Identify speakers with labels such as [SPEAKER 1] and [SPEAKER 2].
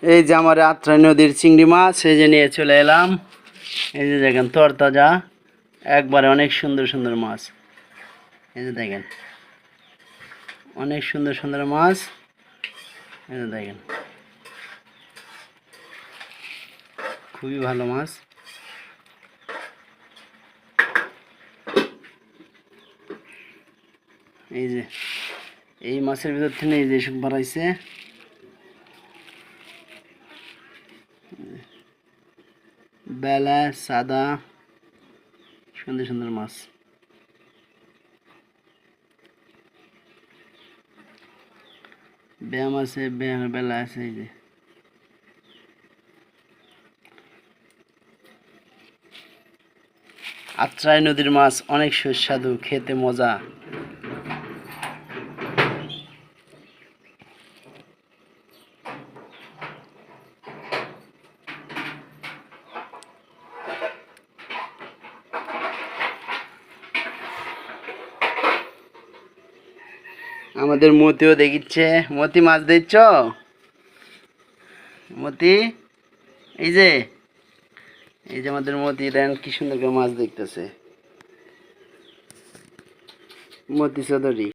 [SPEAKER 1] এই যে আমার আত্রাই নদীর চিংড়ি মাছ এই যে নিয়ে চলে এলাম। এই যে দেখেন তরতাজা, একবারে অনেক সুন্দর সুন্দর মাছ। এই যে দেখেন অনেক সুন্দর সুন্দর মাছ। এই যে দেখেন খুবই ভালো মাছ। এই যে এই মাছের ভিতর থেকে এই যে সব বাড়াইছে, বেলা সাদা সুন্দর সুন্দর মাছ। ব্যায়াম আছে, ব্যায়ামের বেলা আছে। এই যে আত্রাই নদীর মাছ অনেক সুস্বাদু, খেতে মজা। আমাদের মতিও দেখিচ্ছে। মতি মাছ দিচ্ছ? মতি এই যে এই যে আমাদের মতি দেন কি সুন্দর করে মাছ দেখতেছে। মতি চৌধুরী।